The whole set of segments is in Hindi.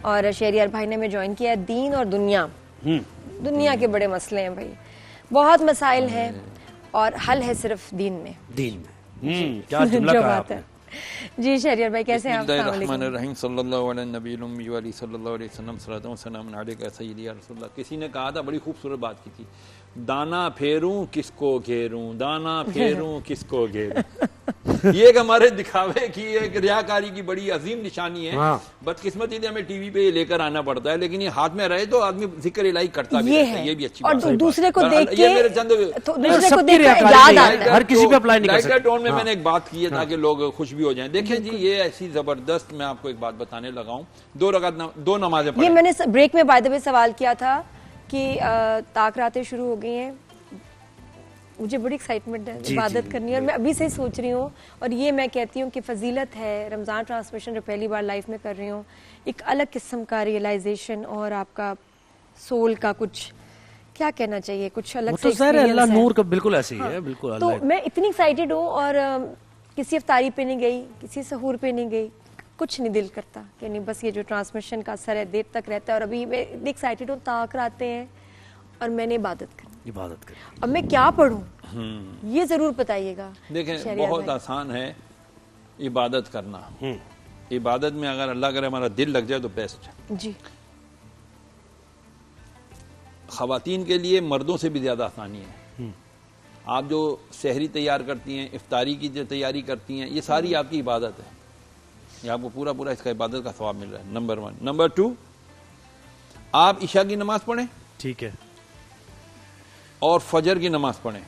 और शहरियार भाई ने हमें ज्वाइन किया है। दीन और दुनिया, दुनिया के बड़े मसले हैं भाई, बहुत मसाइल हैं और हल है सिर्फ दीन में। क्या जुमला जो कहा बात है। जी शहरियार भाई कैसे हैं आप? अस्सलाम वालेकुम। बिस्मिल्लाहिर्रहमानिर्रहीम सल्लल्लाहु अलैहि नबील उम्मी व सल्लल्लाहु अलैहि वसल्लम सलातु व सलामुन अलैका सय्यदी या रसूलल्लाह। किसी ने कहा था, बड़ी खूबसूरत बात की थी, दाना फेरूं किसको घेरूं, दाना फेरूं किसको घेरूं। ये एक हमारे दिखावे की, एक रियाकारी की बड़ी अजीम निशानी है। बदकिस्मती से हमें टीवी पे ये लेकर आना पड़ता है, लेकिन ये हाथ में रहे तो आदमी जिक्र इलाही करता भी रहता है। ये भी अच्छी बात है। और दूसरे को देख के, ये मेरे चंद दूसरे को देख के याद आता है। हर किसी पे अप्लाई नहीं कर सकते। टोन में मैंने एक बात की है ताकि लोग खुश भी हो जाएं। देखें जी, ये ऐसी जबरदस्त, मैं आपको एक बात बताने लगा हूं, दो नमाजें पढ़ें। ये मैंने ब्रेक में बाय द वे सवाल किया था कि ताक रातें शुरू हो गई हैं, मुझे बड़ी एक्साइटमेंट है इबादत करनी है और मैं अभी से ही सोच रही हूँ। और ये मैं कहती हूँ कि फजीलत है, रमज़ान ट्रांसमिशन पहली बार लाइफ में कर रही हूँ, एक अलग किस्म का रियलाइजेशन और आपका सोल का कुछ, क्या कहना चाहिए, कुछ अलग से अल्लाह नूर का बिल्कुल ऐसे ही है, बिल्कुल। तो मैं इतनी एक्साइटेड हूँ और किसी अफ्तारी पे नहीं गई, किसी सहूर पे नहीं गई, कुछ नहीं दिल करता कि नहीं, बस ये जो ट्रांसमिशन का असर है देर तक रहता है। और अभी मैं इतनी एक्साइटेड हूँ, ताक रातें हैं और मैंने इबादत कर। अब मैं क्या पढ़ूं, ये जरूर बताइएगा। देखें, बहुत आसान है इबादत करना। इबादत में अगर अल्लाह करे हमारा दिल लग जाए तो बेस्ट है जी। खवातीन के लिए मर्दों से भी ज्यादा आसानी है। आप जो सहरी तैयार करती हैं, इफ्तारी की जो तैयारी करती हैं, ये सारी आपकी इबादत है। ये आपको पूरा पूरा इसका इबादत का सवाब मिल रहा है, नंबर 1। नंबर 2, आप इशा की नमाज पढ़ें, ठीक है, और फजर की नमाज पढ़ें।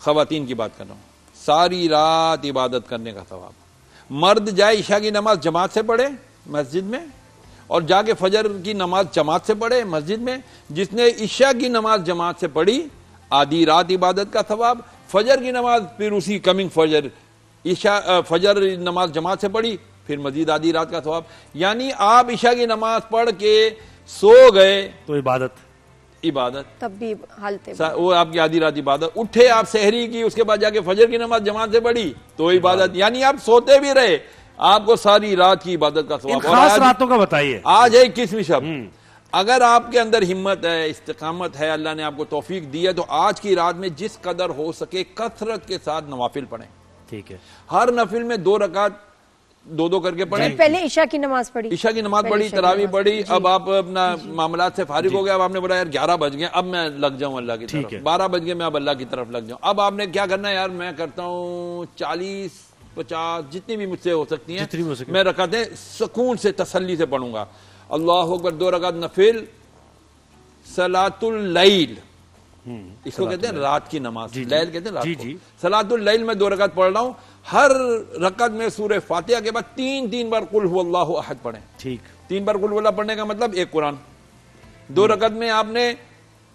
खवातीन की बात कर रहा हूं, सारी रात इबादत करने का सवाब। मर्द जाए इशा की नमाज जमात से पढ़े मस्जिद में, और जाके फजर की नमाज जमात से पढ़े मस्जिद में। जिसने इशा की नमाज जमात से पढ़ी, आधी रात इबादत का सवाब। फजर की नमाज फिर उसी कमिंग फजर, फजर नमाज जमात से पढ़ी, फिर मजीद आधी रात का सवाब। यानी आप इशा की नमाज पढ़ के सो गए तो इबादत तब भी हालते वो आपकी आधी रात इबादत। उठे आप सहरी की, उसके बाद जाके फजर की नमाज जमात से पढ़ी तो इबादत। यानी आप सोते भी रहे, आपको सारी रात की इबादत का सवाब। खास रातों का बताइए। आज है 21वीं शब। अगर आपके अंदर हिम्मत है, इस्तिकामत है, अल्लाह ने आपको तौफीक दी है, तो आज की रात में जिस कदर हो सके कसरत के साथ नवाफिल पढ़ें। ठीक है, हर नफिल में 2 रकात 2-2 करके पढ़े। पहले ईशा की नमाज पढ़ी, ईशा की नमाज पढ़ी, तरावी पढ़ी। अब आप अपना मामलात से फारिग हो गए। अब आपने बोला यार 11 बज गए, अब मैं लग जाऊं अल्लाह की तरफ। 12 बज गए, मैं अब अल्लाह की तरफ लग जाऊं। अब आपने क्या करना है यार, मैं करता हूं 40-50 जितनी भी मुझसे हो सकती हैं, मैं रकातें सुकून से तसल्ली से पढ़ूंगा। अल्लाह अकबर, 2 रकात नफिल, सलातुल लैल, इसको कहते हैं रात की नमाज। लैल कहते हैं रात को। सलातुल लैल में 2 रकात पढ़ रहा हूं। हर रकत में सूरह फातिहा के बाद 3-3 बार कुल हुवल्लाहु अहद पढ़ें। ठीक, 3 बार कुल हुवल्लाह पढ़ने का मतलब 1 कुरान। 2 रकत में आपने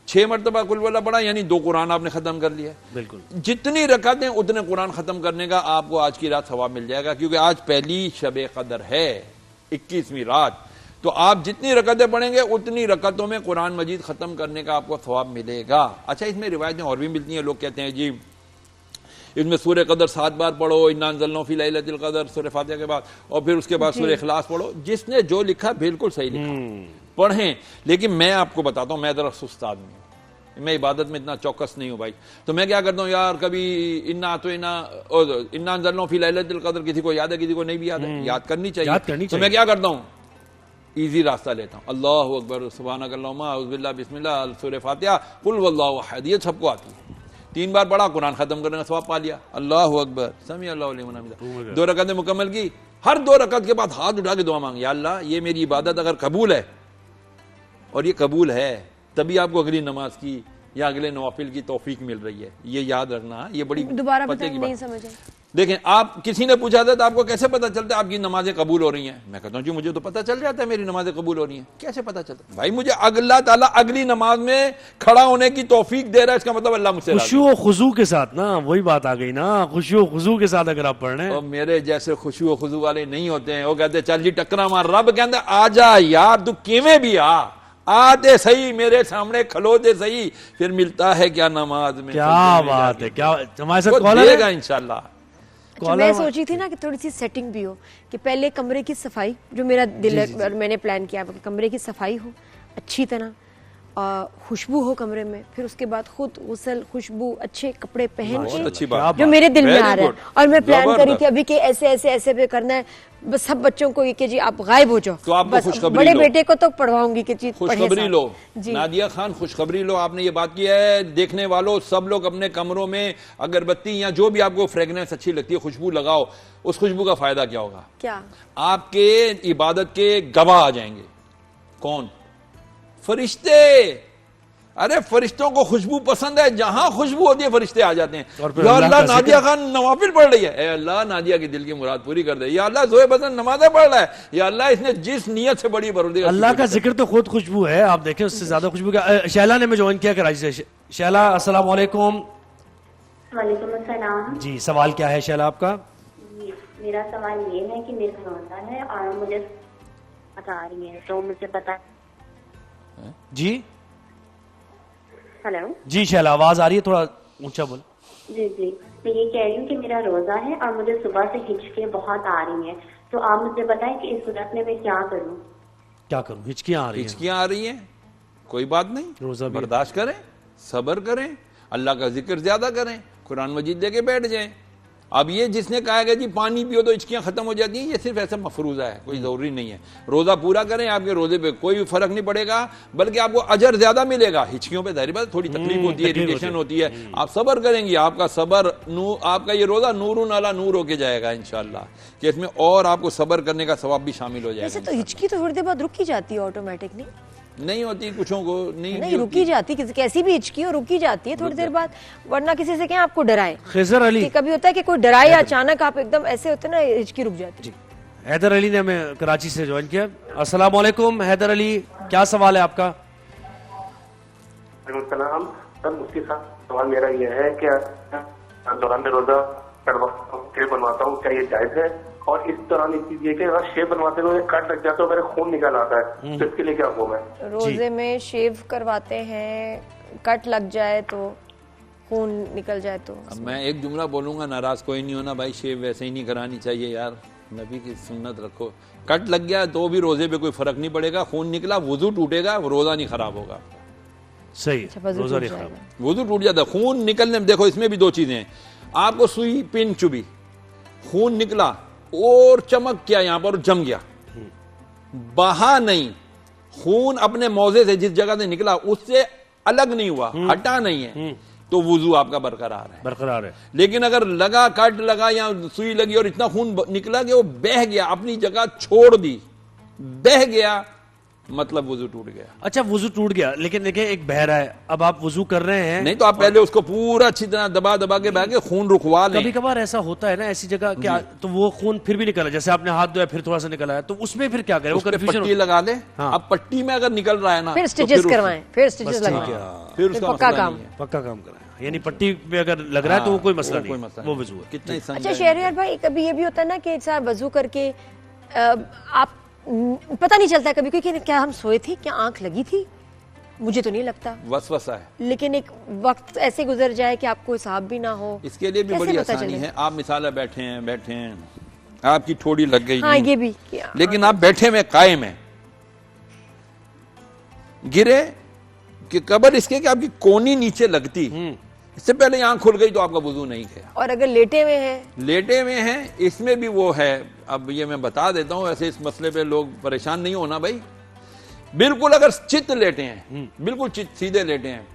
6 मरतबा कुल हुवल्लाह पढ़ा, यानी 2 कुरान आपने खत्म कर लिया। बिल्कुल, जितनी रकतें उतने कुरान खत्म करने का आपको आज की रात सवाब मिल जाएगा, क्योंकि आज पहली शबे कदर है, 21वीं रात। तो आप जितनी रकतें पढ़ेंगे उतनी रकतों में कुरान मजीद खत्म करने का आपको सवाब मिलेगा। अच्छा, इसमें रिवायतें और भी मिलती हैं। लोग कहते हैं जी इसमें सूरह कदर 7 बार पढ़ो, इन्ना अंज़लनाहु फी लैलतिल कदर, सूरह फातिहा के बाद, और फिर उसके बाद सूरह इखलास पढ़ो। जिसने जो लिखा बिल्कुल सही लिखा, पढ़ें। लेकिन मैं आपको बताता हूं, मैं जरा सुस्त आदमी हूं, मैं इबादत में इतना चौकस नहीं हूं भाई। तो मैं क्या करता हूं यार, कभी इन्ना अंज़लनाहु फी लैलतिल कदर किसी को याद है, किसी को नहीं भी याद है, याद करनी चाहिए। तो मैं क्या करता हूं, इजी रास्ता लेता हूं। अल्लाहु अकबर, सुब्हानक अल्लाहुम्मा, औज़ु बिल्लाहि, बिस्मिल्लाह, सूरह फातिहा, कुल वल्लाहु अहद, ये सबको आती है। 3 बार पढ़ा, कुरान खत्म करने का सवाब पा लिया। अल्लाहु अकबर, समी अल्लाहु लिमन हमिदा। 2 रकतें मुकम्मल की। हर 2 रकत के बाद हाथ उठा के दुआ मांगी, या अल्लाह ये मेरी इबादत अगर कबूल है, और ये कबूल है, तभी आपको अगली नमाज की या अगले नवाफिल की तौफीक मिल रही है। ये याद रखना, ये बड़ी दोबारा पते की बात। देखें, आप किसी ने पूछा था तो आपको कैसे पता चलता है आपकी नमाजें कबूल हो रही हैं? मैं कहता हूं जी मुझे तो पता चल जाता है मेरी नमाजें कबूल हो रही हैं। कैसे पता चलता है भाई? मुझे अल्लाह ताला अगली नमाज में खड़ा होने की तौफीक दे रहा है, इसका मतलब अल्लाह मुझसे खुशू और खुजू के साथ ना, वही बात आ गई ना, खुशू और खुजू के साथ अगर आप पढ़ रहे हैं। तो मेरे जैसे खुशू और खुजू वाले नहीं होते हैं। वो कहते चल जी टक्करा मार, रब कहते आजा यार, तू किवें भी आते सही, मेरे सामने खलोते सही, फिर मिलता है क्या नमाज में। क्या बात है, क्या हमारे साथ कॉलर है इंशाल्लाह। अच्छा, मैं सोच रही थी ना कि थोड़ी सी सेटिंग भी हो, कि पहले कमरे की सफाई, जो मेरा दिल है और मैंने प्लान किया कि कमरे की सफाई हो अच्छी तरह, खुशबू हो कमरे में, फिर उसके बाद खुद गुस्ल, खुशबू, अच्छे कपड़े पहन के, जो मेरे दिल में आ रहा है। और मैं प्लान करी थी अभी कि ऐसे ऐसे ऐसे पे करना है, बस सब बच्चों को ये कि जी आप गायब हो जाओ, तो आपको बस बड़े बेटे को तो पढ़वाऊंगी कि जी खुशखबरी लो। नादिया खान, खुशखबरी लो, आपने ये बात की है। देखने वालों सब लोग अपने कमरों में अगरबत्ती या जो भी आपको फ्रेगनेंस अच्छी लगती है खुशबू लगाओ। उस खुशबू का फायदा क्या होगा? क्या? आपके इबादत के गवाह आ जाएंगे। कौन? फरिश्ते। अरे फरिश्तों को खुशबू पसंद है, जहां खुशबू होती है फरिश्ते आ जाते हैं। या अल्लाह नादिया खान नवाफिल पढ़ रही है, ए अल्लाह नादिया की दिल की मुराद पूरी कर दे। या अल्लाह जोए बसन नमाज़ें पढ़ रहा है, या अल्लाह इसने जिस नियत से बड़ी बरोदी, अल्लाह का जिक्र तो खुद खुशबू है, आप देखें उससे ज्यादा खुशबू क्या। शैला ने मैं ज्वाइन किया कराची से। शैला अस्सलाम वालेकुम। वालेकुम अस्सलाम। जी, सवाल क्या है शैला आपका? मेरा सवाल ये है कि मेरा रोजा है और मुझे बता रही है, तो मुझे बता। जी हेलो जी शैला, आवाज आ रही है, थोड़ा ऊंचा बोल। जी जी, मैं ये कह रही हूँ कि मेरा रोजा है और मुझे सुबह से हिचकियाँ बहुत आ रही हैं, तो आप मुझे बताएं कि इस सूरत में मैं क्या करूँ? क्या करूँ? हिचकियाँ आ रही हैं। हिचकियाँ आ रही हैं, कोई बात नहीं, रोजा बर्दाश्त करें, सब्र करें, अल्लाह का जिक्र ज्यादा करें, कुरान मजीद लेके बैठ जाएं। अब ये जिसने कहा कि जी पानी पियो तो हिचकियां खत्म हो जाती हैं, ये सिर्फ ऐसा मफरूजा है, कोई जरूरी नहीं है। रोजा पूरा करें, आपके रोजे पे कोई भी फर्क नहीं पड़ेगा, बल्कि आपको अजर ज्यादा मिलेगा। हिचकियों पे जाहिर बात थोड़ी तकलीफ होती है, इरिटेशन होती है, आप सब्र करेंगे, आपका सब्र आपका ये रोजा नूरुन अला नूर होके जाएगा इंशाल्लाह, कि इसमें और आपको सब्र करने का सवाब भी शामिल हो जाएगा। तो हिचकी तो थोड़ी देर बाद रुक ही जाती है ऑटोमेटिक, नहीं होती कुछों को, नहीं रुकी जाती, कैसी भी हिचकी हो रुकी जाती है थोड़ी देर बाद, वरना किसी से क्या आपको डराए। खिजर अली, कभी होता है कि कोई डराए अचानक, आप एकदम ऐसे होते ना, हिचकी रुक जाती है। हैदर अली ने हमें कराची से ज्वाइन किया। अस्सलाम वालेकुम हैदर अली, क्या सवाल है आपका? सलाम सर, मुफ्ती साहब सवाल मेरा ये है कि दौरान में रोजा बनवाता हूँ, क्या ये जायज है? और इस दौरान एक चीज ये कि अगर शेव बनवाते हुए कट लग जाता है, मेरे खून निकल आता है, तो इसके लिए क्या हुक्म है? रोजे में शेव करवाते हैं, कट लग जाए तो, खून निकल जाए तो? अब मैं एक जुमला बोलूंगा, नाराज कोई नहीं होना भाई, शेव वैसे ही नहीं करानी चाहिए यार, नबी की सुन्नत रखो। कट लग गया तो भी रोजे पे कोई फर्क नहीं पड़ेगा, खून निकला वुजू टूटेगा, रोजा नहीं खराब होगा। सही, रोजा नहीं खराब, वुजू टूट जाता, खून निकलने में देखो इसमें भी दो चीजें हैं। आपको सुई पिन चुभी, खून निकला और चमक क्या यहां पर, जम गया, बहा नहीं, खून अपने मौजे से जिस जगह से निकला उससे अलग नहीं हुआ, हटा नहीं है, तो वुजू आपका बरकरार है। लेकिन अगर लगा, कट लगा या सुई लगी और इतना खून निकला कि वो बह गया, अपनी जगह छोड़ दी, बह गया, मतलब वुजू टूट गया। अच्छा, वुजू टूट गया, लेकिन देखिए एक बह रहा है, अब आप वुजू कर रहे हैं, नहीं तो आप पहले उसको पूरा अच्छी तरह दबा दबा के बह के खून रुकवा लें। कभी कभार ऐसा होता है ना ऐसी जगह क्या, तो वो खून फिर भी निकला, जैसे आपने हाथ धोया फिर थोड़ा सा निकला है, तो उसमें फिर क्या करें? वो पट्टी लगा दे। हाँ। अब पट्टी में अगर निकल रहा है ना, फिर स्टिचेस करवाएं, फिर स्टिचेस लगवाएं, फिर उसका पक्का काम कराएं, यानी पट्टी पे अगर लग रहा है तो वो कोई मसला नहीं, वो वुजू है। कितना। अच्छा शहरियार भाई, कभी ये भी होता है ना कि साहब वजू करके आप पता नहीं चलता कभी कि क्या हम सोए थे, क्या आंख लगी थी, मुझे तो नहीं लगता, वसवसा है, लेकिन एक वक्त ऐसे गुजर जाए कि आपको हिसाब भी ना हो, इसके लिए भी बड़ी आसानी है। आप मिसाल बैठे हैं, आपकी ठोड़ी लग गई, हाँ ये भी, लेकिन आप बैठे में कायम है, गिरे कि कबर इसके कि आपकी कोनी नीचे लगती, इससे पहले आंख खुल गई तो आपका वुजू नहीं गया। और अगर लेटे हुए हैं, इसमें भी वो है। अब ये मैं बता देता हूं, ऐसे इस मसले पे लोग परेशान नहीं होना भाई, बिल्कुल अगर चित लेटे हैं, बिल्कुल चित सीधे लेटे हैं,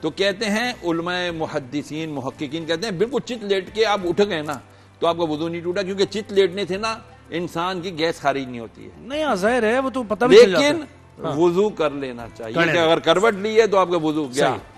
तो कहते हैं उलमाए मुहद्दिसीन मुहक्किकीन कहते हैं बिल्कुल चित लेट के आप उठ गए ना तो आपका वुजू नहीं टूटा, क्योंकि चित लेटने से ना इंसान की गैस खारिज नहीं होती है। नहीं जाहिर है, वो तो पता भी चल जाता है। लेकिन वुजू कर लेना चाहिए, कि अगर करवट ली है तो आपका वुजू गया।